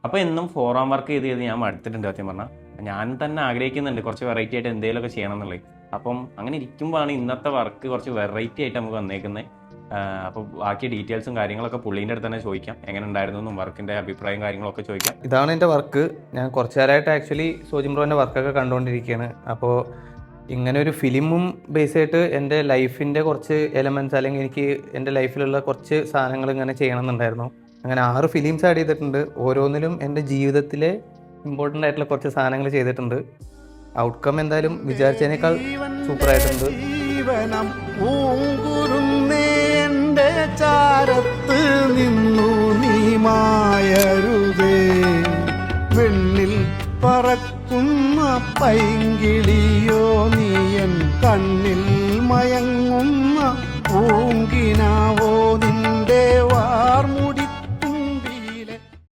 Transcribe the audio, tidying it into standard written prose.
അപ്പോൾ എന്നും ഫോറാം വർക്ക് ചെയ്ത് ഞാൻ മടുത്തിട്ടുണ്ട് സത്യം പറഞ്ഞാൽ. ഞാൻ തന്നെ ആഗ്രഹിക്കുന്നുണ്ട് കുറച്ച് വെറൈറ്റി ആയിട്ട് എന്തെങ്കിലുമൊക്കെ ചെയ്യണം എന്നുള്ളത്. അപ്പം അങ്ങനെ ഇരിക്കുമ്പോഴാണ് ഇന്നത്തെ വർക്ക് കുറച്ച് വെറൈറ്റി ആയിട്ട് നമുക്ക് വന്നേക്കുന്നത്. അപ്പോൾ ബാക്കി ഡീറ്റെയിൽസും കാര്യങ്ങളൊക്കെ പുള്ളീൻ്റെ അടുത്ത് തന്നെ ചോദിക്കാം, എങ്ങനെ ഉണ്ടായിരുന്നു എന്നും വർക്കിൻ്റെ അഭിപ്രായം കാര്യങ്ങളൊക്കെ ചോദിക്കാം. ഇതാണ് എൻ്റെ വർക്ക്. ഞാൻ കുറച്ച് കാലമായിട്ട് ആക്ച്വലി സോജിൻ ബ്രോൻ്റെ വർക്കൊക്കെ കണ്ടുകൊണ്ടിരിക്കുകയാണ്. അപ്പോൾ ഇങ്ങനെ ഒരു ഫിലിമും ബേസ് ആയിട്ട് എൻ്റെ ലൈഫിൻ്റെ കുറച്ച് എലമെൻറ്റ്സ്, അല്ലെങ്കിൽ എനിക്ക് എൻ്റെ ലൈഫിലുള്ള കുറച്ച് സാധനങ്ങൾ ഇങ്ങനെ ചെയ്യണമെന്നുണ്ടായിരുന്നു. അങ്ങനെ 6 ഫിലിംസ് ആഡ് ചെയ്തിട്ടുണ്ട്. ഓരോന്നിലും എൻ്റെ ജീവിതത്തിലെ ഇമ്പോർട്ടൻ്റ് ആയിട്ടുള്ള കുറച്ച് സാധനങ്ങൾ ചെയ്തിട്ടുണ്ട്. ഔട്ട്കം എന്തായാലും വിചാരിച്ചതിനേക്കാൾ സൂപ്പറായിട്ടുണ്ട്. ജീവനം പൂങ്കുരുന്നേന്റെ ചാരത്ത് നിന്നു നീ മായരുതേ. വെണ്ണിൽ പറക്കുന്ന പൈങ്കിളിയോ നീയൻ കണ്ണിൽ മയങ്ങ